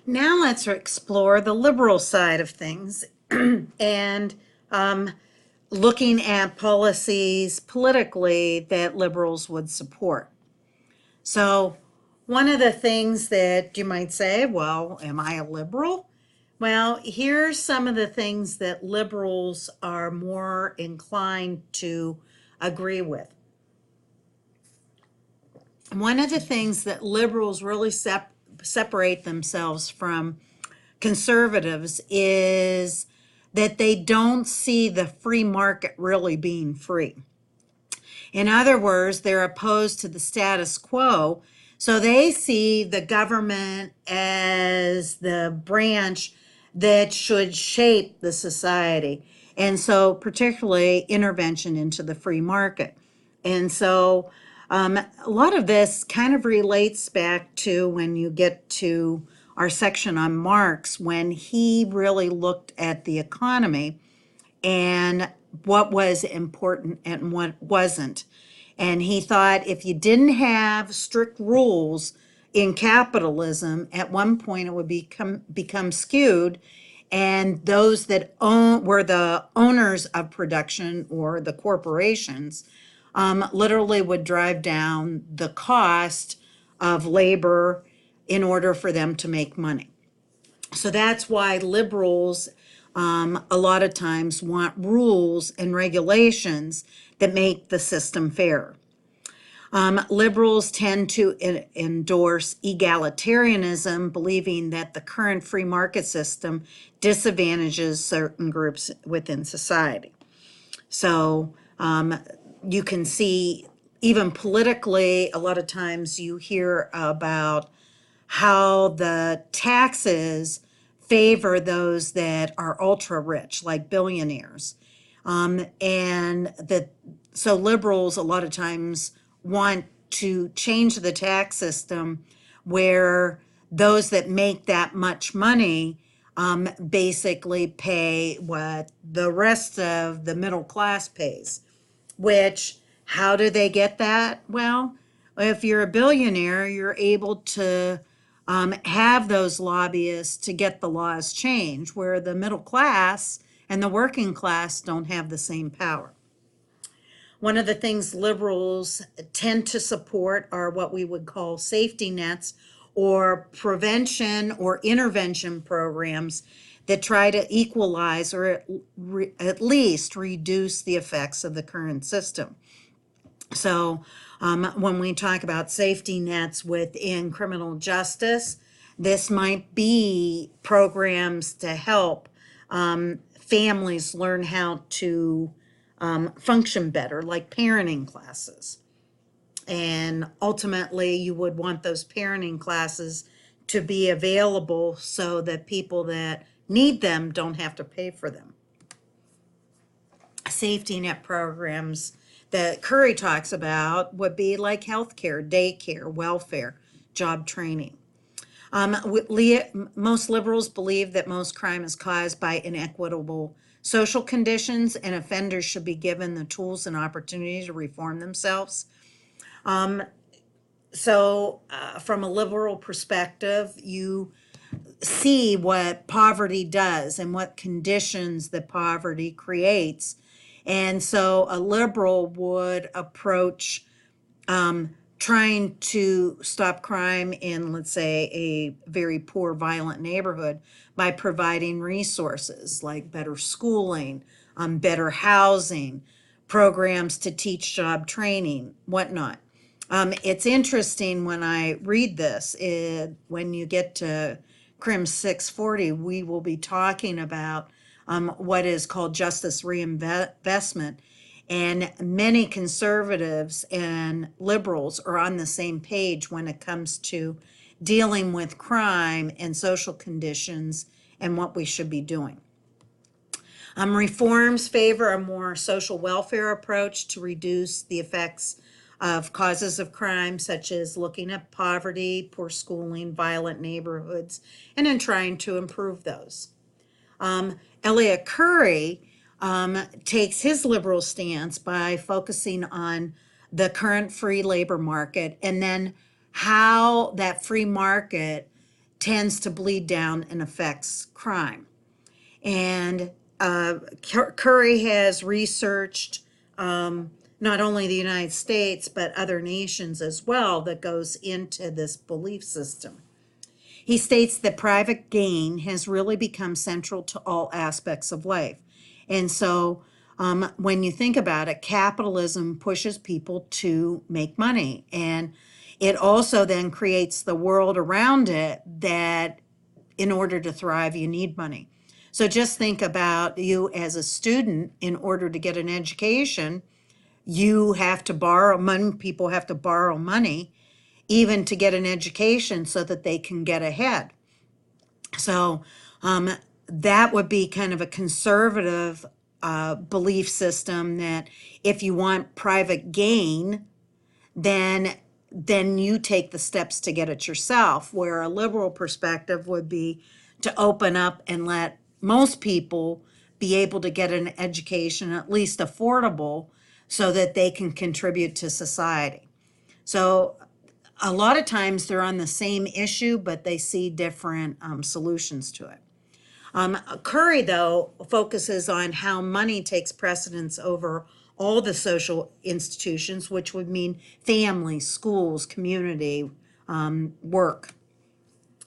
Now let's explore the liberal side of things and um, looking at policies politically that liberals would support. So, one of the things that you might say, well, am I a liberal? Well, here's some of the things that liberals are more inclined to agree with. One of the things that liberals really separate themselves from conservatives is that they don't see the free market really being free. In other words, they're opposed to the status quo. So they see the government as the branch that should shape the society. And so, particularly, intervention into the free market. And so, a lot of this kind of relates back to when you get to our section on Marx, when he really looked at the economy and what was important and what wasn't. And he thought if you didn't have strict rules in capitalism, at one point it would become skewed, and those that were the owners of production or the corporations literally would drive down the cost of labor in order for them to make money. So that's why liberals a lot of times want rules and regulations that make the system fair. Liberals tend to endorse egalitarianism, believing that the current free market system disadvantages certain groups within society. So you can see, even politically, a lot of times you hear about how the taxes favor those that are ultra rich, like billionaires. And that so liberals a lot of times want to change the tax system where those that make that much money basically pay what the rest of the middle class pays. Which, how do they get that? Well, if you're a billionaire, you're able to have those lobbyists to get the laws changed, where the middle class and the working class don't have the same power. One of the things liberals tend to support are what we would call safety nets or prevention or intervention programs that try to equalize or at least reduce the effects of the current system. So, when we talk about safety nets within criminal justice, this might be programs to help families learn how to function better, like parenting classes. And ultimately, you would want those parenting classes to be available so that people that need them don't have to pay for them. Safety net programs that Curry talks about would be like healthcare, daycare, welfare, job training. Most liberals believe that most crime is caused by inequitable social conditions, and offenders should be given the tools and opportunity to reform themselves. From a liberal perspective, you see what poverty does and what conditions that poverty creates. And so a liberal would approach trying to stop crime in, let's say, a very poor, violent neighborhood by providing resources like better schooling, better housing, programs to teach job training, whatnot. It's interesting when I read this, when you get to Crim 640, we will be talking about what is called justice reinvestment. And many conservatives and liberals are on the same page when it comes to dealing with crime and social conditions and what we should be doing. Reforms favor a more social welfare approach to reduce the effects of causes of crime, such as looking at poverty, poor schooling, violent neighborhoods, and in trying to improve those. Elliott Curry takes his liberal stance by focusing on the current free labor market and then how that free market tends to bleed down and affects crime. And Curry has researched not only the United States, but other nations as well that goes into this belief system. He states that private gain has really become central to all aspects of life. And so when you think about it, capitalism pushes people to make money. And it also then creates the world around it that in order to thrive, you need money. So just think about you as a student. In order to get an education, you have to borrow money. People have to borrow money even to get an education so that they can get ahead. So that would be kind of a conservative belief system, that if you want private gain, then you take the steps to get it yourself, where a liberal perspective would be to open up and let most people be able to get an education, at least affordable, so that they can contribute to society. So a lot of times they're on the same issue, but they see different solutions to it. Curry, though, focuses on how money takes precedence over all the social institutions, which would mean family, schools, community, work.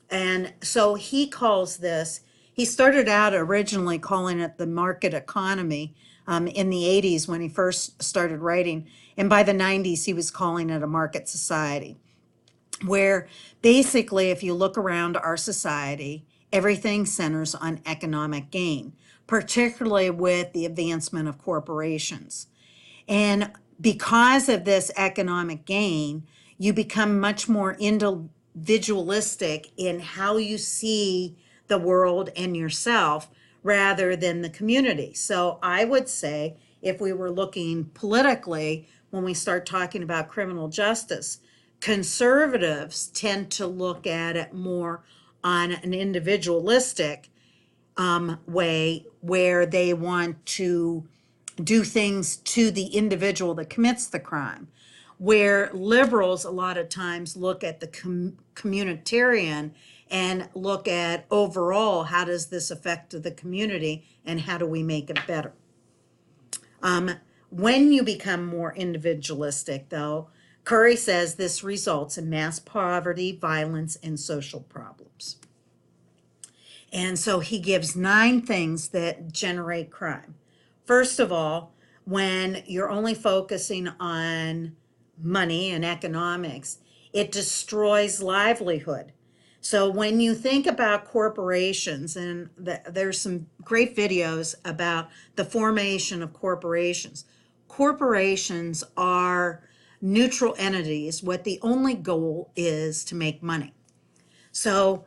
And so he calls this, he started out originally calling it the market economy in the 80s when he first started writing. And by the 90s, he was calling it a market society, where basically, if you look around our society, everything centers on economic gain, particularly with the advancement of corporations. And because of this economic gain, you become much more individualistic in how you see the world and yourself rather than the community. So I would say, if we were looking politically, when we start talking about criminal justice, conservatives tend to look at it more on an individualistic way, where they want to do things to the individual that commits the crime, where liberals a lot of times look at the communitarian and look at overall, how does this affect the community and how do we make it better. When you become more individualistic, though, Curry says this results in mass poverty, violence, and social problems. And so he gives 9 things that generate crime. First of all, when you're only focusing on money and economics, it destroys livelihood. So when you think about corporations, and there's some great videos about the formation of corporations. Corporations are neutral entities. What the only goal is to make money. So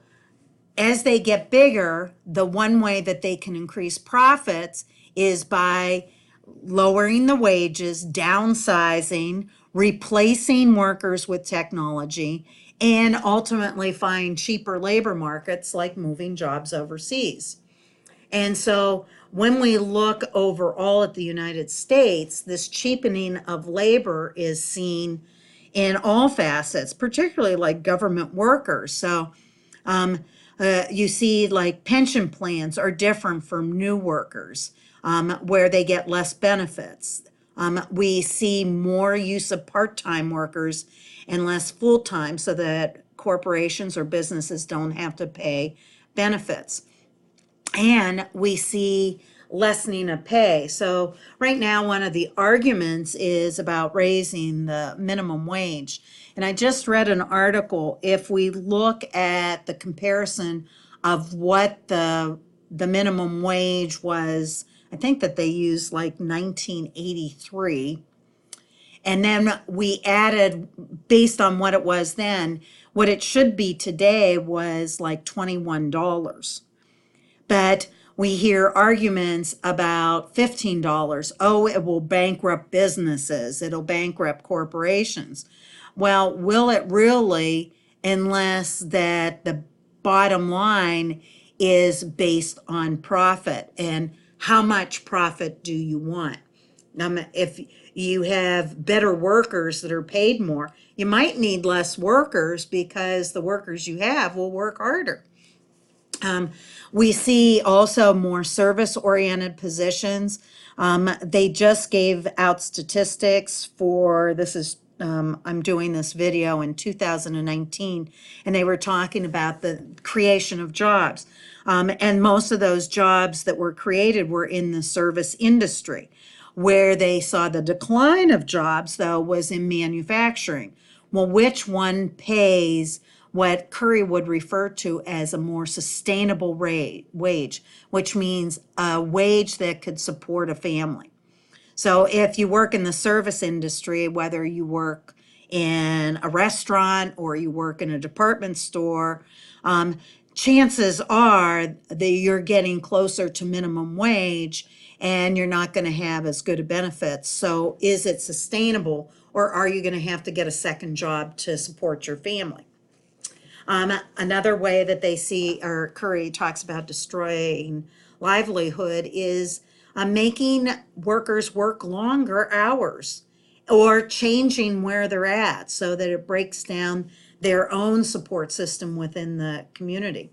as they get bigger, the one way that they can increase profits is by lowering the wages, downsizing, replacing workers with technology, and ultimately find cheaper labor markets, like moving jobs overseas. And so when we look overall at the United States, this cheapening of labor is seen in all facets, particularly like government workers. So you see like pension plans are different from new workers, where they get less benefits. We see more use of part-time workers and less full-time, so that corporations or businesses don't have to pay benefits. And we see lessening of pay. So right now, one of the arguments is about raising the minimum wage. And I just read an article. If we look at the comparison of what the minimum wage was, I think that they used like 1983. And then we added, based on what it was then, what it should be today was like $21. But we hear arguments about $15. Oh, it will bankrupt businesses. It'll bankrupt corporations. Well, will it really, unless that the bottom line is based on profit, and how much profit do you want? If you have better workers that are paid more, you might need less workers because the workers you have will work harder. We see also more service-oriented positions. They just gave out statistics for, this is, I'm doing this video in 2019, and they were talking about the creation of jobs. And most of those jobs that were created were in the service industry. Where they saw the decline of jobs, though, was in manufacturing. Well, which one pays what Curry would refer to as a more sustainable wage, which means a wage that could support a family? So if you work in the service industry, whether you work in a restaurant or you work in a department store, chances are that you're getting closer to minimum wage and you're not going to have as good a benefits. So is it sustainable, or are you going to have to get a second job to support your family? Another way that they see, or Curry talks about destroying livelihood, is making workers work longer hours or changing where they're at so that it breaks down their own support system within the community.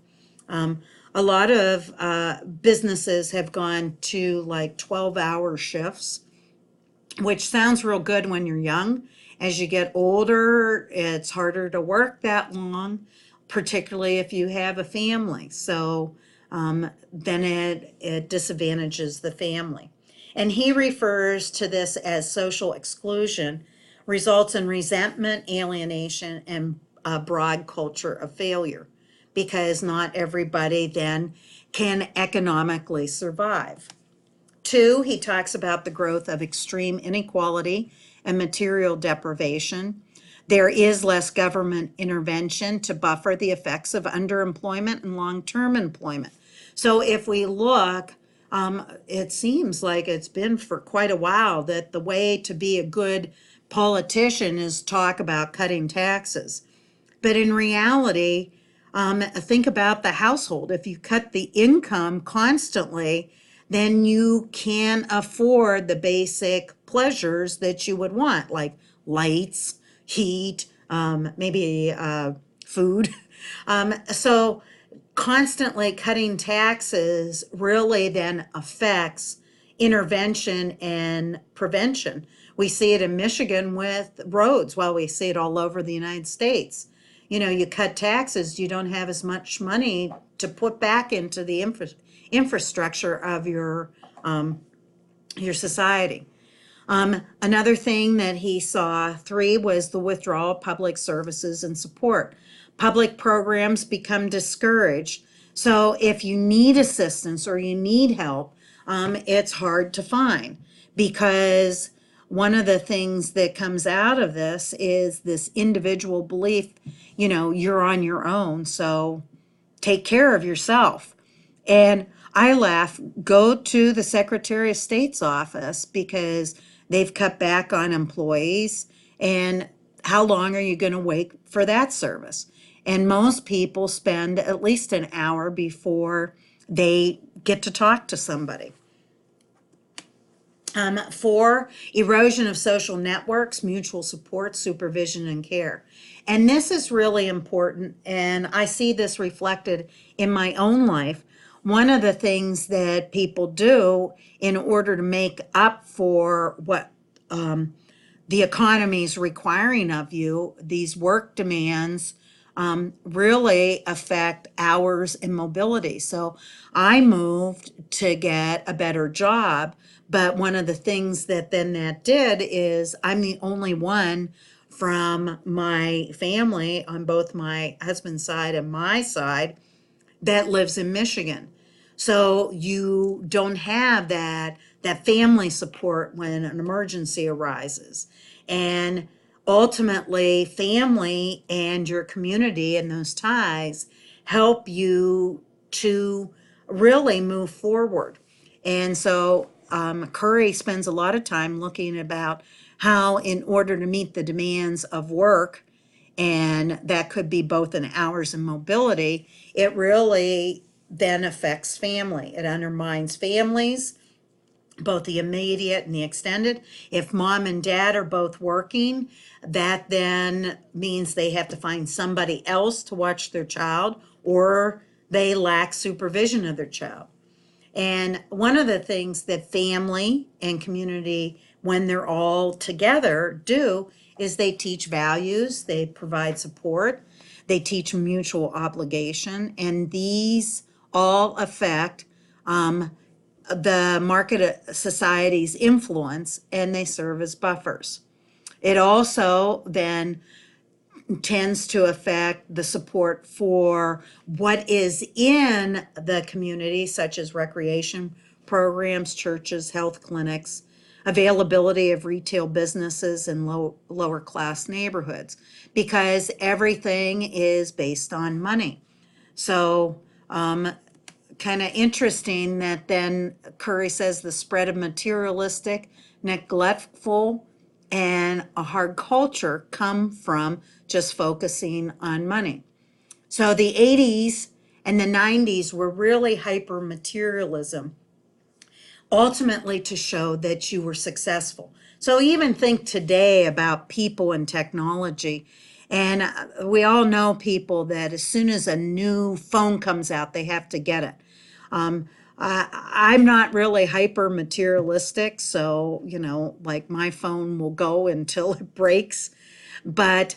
A lot of businesses have gone to like 12-hour shifts, which sounds real good when you're young. As you get older, it's harder to work that long, particularly if you have a family. So then it disadvantages the family. And he refers to this as social exclusion, results in resentment, alienation, and a broad culture of failure, because not everybody then can economically survive. Two, he talks about the growth of extreme inequality and material deprivation. There is less government intervention to buffer the effects of underemployment and long-term employment. So if we look, it seems like it's been for quite a while that the way to be a good politician is talk about cutting taxes. But in reality, think about the household. If you cut the income constantly, then you can't afford the basic pleasures that you would want, like lights, heat, maybe food. So constantly cutting taxes really then affects intervention and prevention. We see it in Michigan with roads. Well, we see it all over the United States. You know, you cut taxes, you don't have as much money to put back into the infrastructure of your society. Another thing that he saw, three, was the withdrawal of public services and support. Public programs become discouraged. So if you need assistance or you need help, it's hard to find, because one of the things that comes out of this is this individual belief, you know, you're on your own, so take care of yourself. And I laugh, go to the Secretary of State's office because they've cut back on employees. And how long are you going to wait for that service? And most people spend at least an hour before they get to talk to somebody. Four, erosion of social networks, mutual support, supervision, and care. And this is really important, and I see this reflected in my own life. One of the things that people do in order to make up for what the economy is requiring of you, these work demands really affect hours and mobility. So I moved to get a better job, but one of the things that then that did is I'm the only one from my family on both my husband's side and my side that lives in Michigan. So you don't have that family support when an emergency arises. And ultimately, family and your community and those ties help you to really move forward. And so Curry spends a lot of time looking about how, in order to meet the demands of work, and that could be both in hours and mobility, it really then affects family. It undermines families, both the immediate and the extended. If mom and dad are both working, that then means they have to find somebody else to watch their child, or they lack supervision of their child. And one of the things that family and community, when they're all together, do is they teach values, they provide support, they teach mutual obligation, and these all affect the market society's influence, and they serve as buffers. It also then tends to affect the support for what is in the community, such as recreation programs, churches, health clinics, availability of retail businesses in lower class neighborhoods, because everything is based on money. So, kind of interesting that then Curry says the spread of materialistic, neglectful, and a hard culture come from just focusing on money. So the 80s and the 90s were really hyper materialism, ultimately to show that you were successful. So even think today about people and technology. And we all know people that as soon as a new phone comes out, they have to get it. I'm not really hyper materialistic, so, like my phone will go until it breaks. But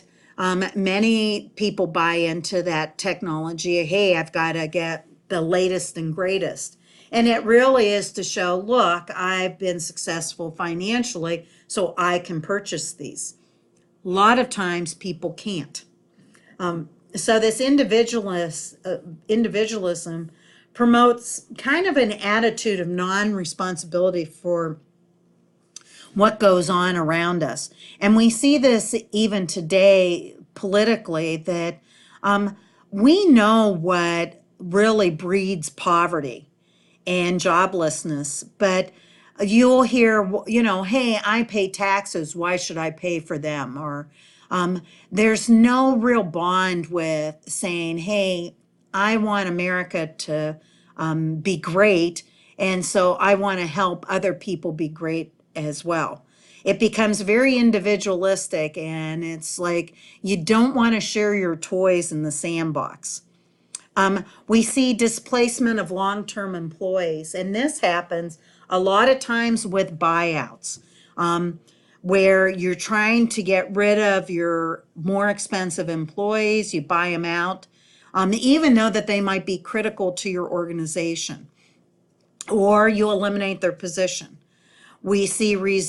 many people buy into that technology. Hey, I've got to get the latest and greatest. And it really is to show, look, I've been successful financially, so I can purchase these. A lot of times people can't. So this individualism promotes kind of an attitude of non-responsibility for what goes on around us. And we see this even today politically, that we know what really breeds poverty and joblessness, but you'll hear, hey, I pay taxes, why should I pay for them? Or there's no real bond with saying, hey, I want America to be great, and so I want to help other people be great as well. It becomes very individualistic, and it's like you don't want to share your toys in the sandbox. We see displacement of long-term employees, and this happens a lot of times with buyouts, where you're trying to get rid of your more expensive employees, you buy them out, even though that they might be critical to your organization, or you eliminate their position. We see we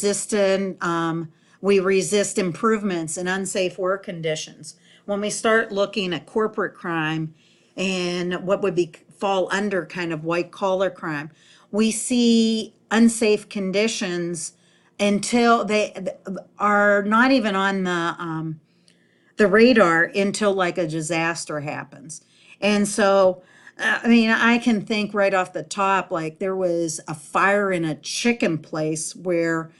resist improvements in unsafe work conditions. When we start looking at corporate crime and what would fall under kind of white collar crime, we see unsafe conditions until they are not even on the radar until like a disaster happens. And so, I mean, I can think right off the top, like there was a fire in a chicken place where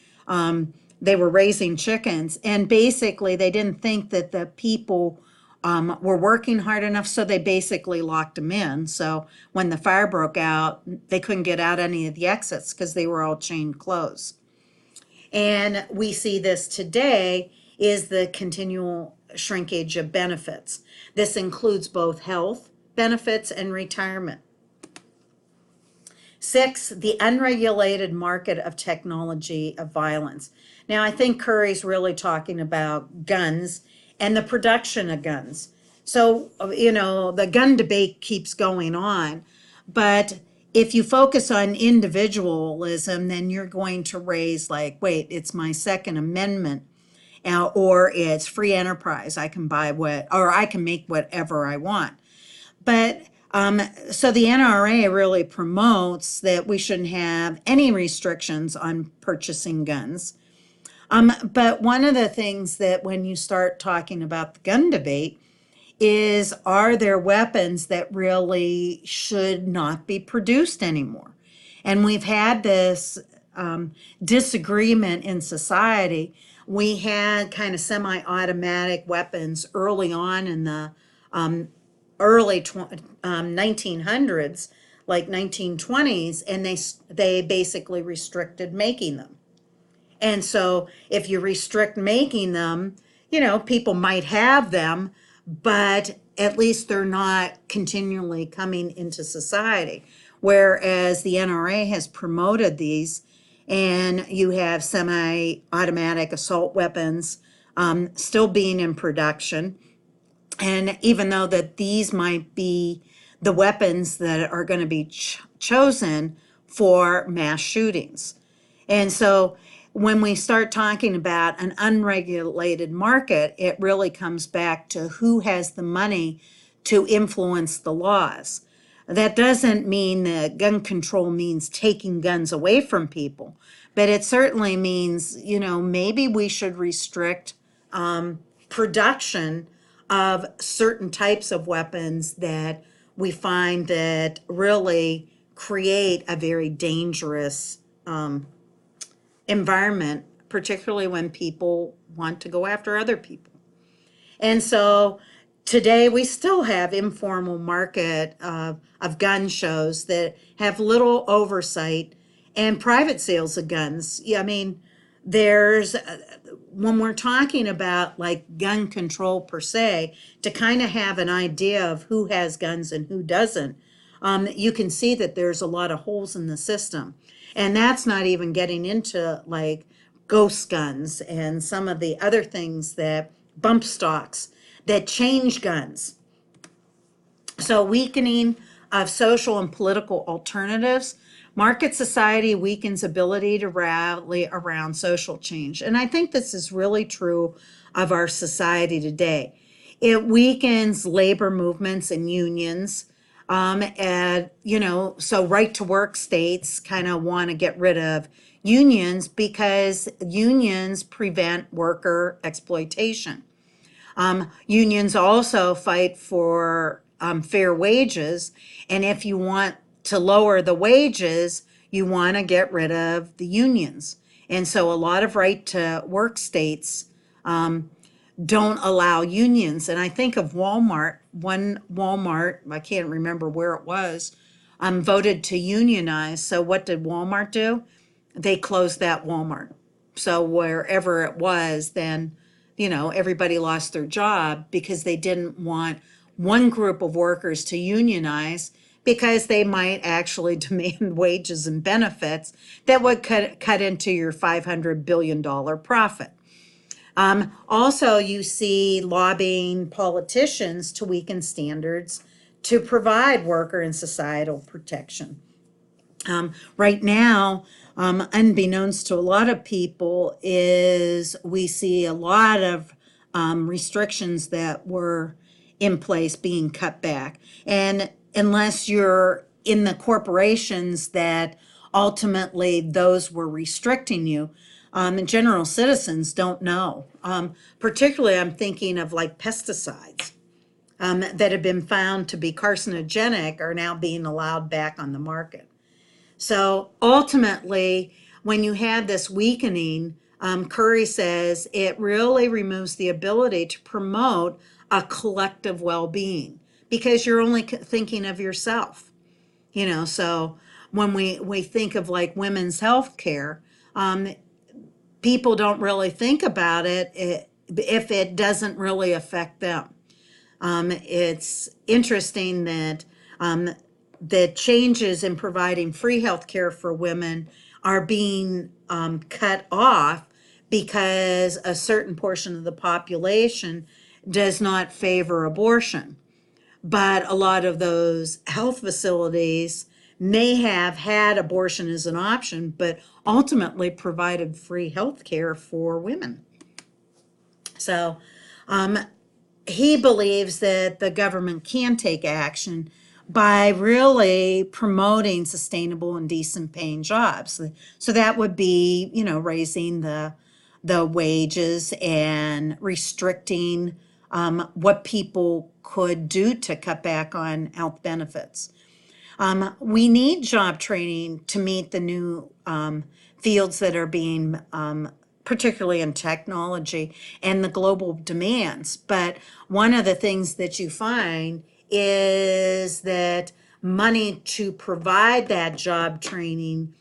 they were raising chickens, and basically they didn't think that the people were working hard enough, so they basically locked them in. So when the fire broke out, they couldn't get out any of the exits because they were all chained closed. And we see this today is the continual shrinkage of benefits. This includes both health benefits and retirement. 6, the unregulated market of technology of violence. Now, I think Curry's really talking about guns and the production of guns. So, the gun debate keeps going on, but if you focus on individualism, then you're going to raise like, wait, it's my Second Amendment, or it's free enterprise. I can buy or I can make whatever I want. But so the NRA really promotes that we shouldn't have any restrictions on purchasing guns. But one of the things that when you start talking about the gun debate is, are there weapons that really should not be produced anymore? And we've had this disagreement in society. We had kind of semi-automatic weapons early on in the early 1900s, like 1920s, and they basically restricted making them. And so if you restrict making them, people might have them, but at least they're not continually coming into society. Whereas the NRA has promoted these, and you have semi-automatic assault weapons still being in production. And even though that these might be the weapons that are going to be chosen for mass shootings. And so when we start talking about an unregulated market, it really comes back to who has the money to influence the laws. That doesn't mean that gun control means taking guns away from people, but it certainly means, maybe we should restrict production of certain types of weapons that we find that really create a very dangerous environment, particularly when people want to go after other people. And so today we still have informal market of gun shows that have little oversight and private sales of guns. Yeah, I mean, there's when we're talking about like gun control per se, to kind of have an idea of who has guns and who doesn't, you can see that there's a lot of holes in the system. And that's not even getting into like ghost guns and some of the other things that bump stocks that change guns. So weakening of social and political alternatives. Market society weakens ability to rally around social change. And I think this is really true of our society today. It weakens labor movements and unions. And, so right to work states kind of want to get rid of unions because unions prevent worker exploitation. Unions also fight for fair wages. And if you want to lower the wages, you want to get rid of the unions. And so a lot of right to work states don't allow unions. And I think of Walmart, one Walmart, I can't remember where it was, voted to unionize. So what did Walmart do? They closed that Walmart. So wherever it was, then, everybody lost their job because they didn't want one group of workers to unionize because they might actually demand wages and benefits that would cut into your $500 billion profit. Also, you see lobbying politicians to weaken standards to provide worker and societal protection. Right now, unbeknownst to a lot of people, is we see a lot of restrictions that were in place being cut back. And unless you're in the corporations that ultimately those were restricting you, and general citizens don't know. Particularly, I'm thinking of like pesticides that have been found to be carcinogenic are now being allowed back on the market. So ultimately, when you have this weakening, Curry says it really removes the ability to promote a collective well-being because you're only thinking of yourself. So when we think of like women's health care, people don't really think about it if it doesn't really affect them. It's interesting that the changes in providing free health care for women are being cut off because a certain portion of the population does not favor abortion. But a lot of those health facilities may have had abortion as an option, but ultimately provided free health care for women. So he believes that the government can take action by really promoting sustainable and decent paying jobs. So that would be, raising the wages and restricting what people could do to cut back on health benefits. We need job training to meet the new fields that are being, particularly in technology and the global demands. But one of the things that you find is that money to provide that job training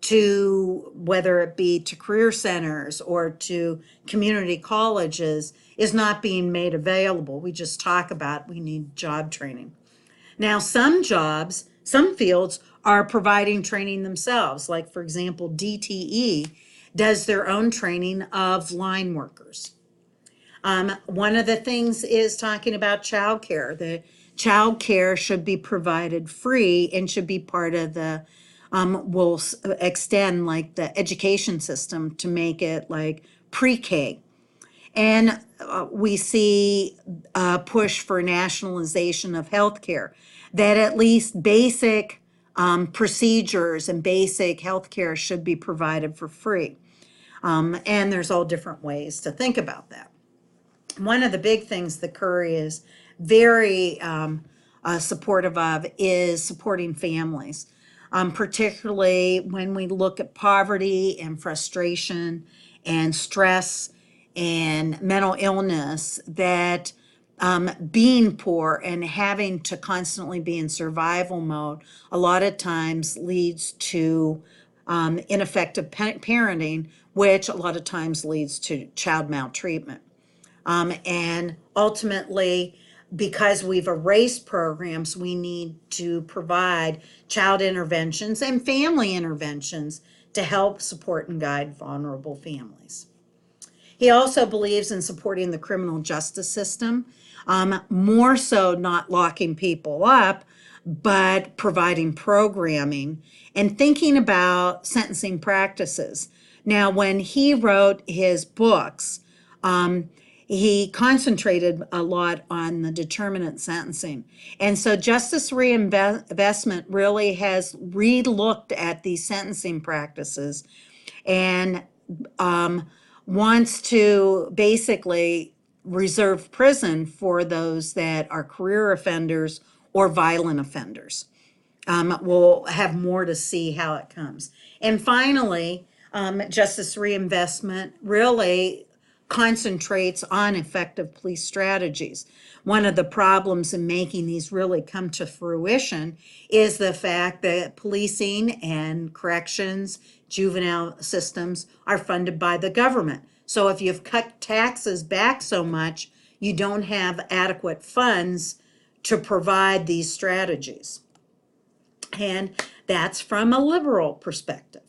to, whether it be to career centers or to community colleges, is not being made available. We just talk about we need job training. Now, some jobs, some fields are providing training themselves. Like, for example, DTE does their own training of line workers. One of the things is talking about childcare. The childcare should be provided free and should be part of the, will extend like the education system to make it like pre-K. And we see a push for nationalization of healthcare, that at least basic procedures and basic healthcare should be provided for free. And there's all different ways to think about that. One of the big things that Curry is very supportive of is supporting families, particularly when we look at poverty and frustration and stress and mental illness, that being poor and having to constantly be in survival mode a lot of times leads to ineffective parenting, which a lot of times leads to child maltreatment. And ultimately, because we've erased programs, we need to provide child interventions and family interventions to help support and guide vulnerable families. He also believes in supporting the criminal justice system, more so not locking people up, but providing programming and thinking about sentencing practices. Now, when he wrote his books, he concentrated a lot on the determinate sentencing. And so justice reinvestment really has re-looked at these sentencing practices and wants to basically reserve prison for those that are career offenders or violent offenders. We'll have more to see how it comes. And finally, justice reinvestment really concentrates on effective police strategies. One of the problems in making these really come to fruition is the fact that policing and corrections, juvenile systems are funded by the government. So if you've cut taxes back so much, you don't have adequate funds to provide these strategies. And that's from a liberal perspective.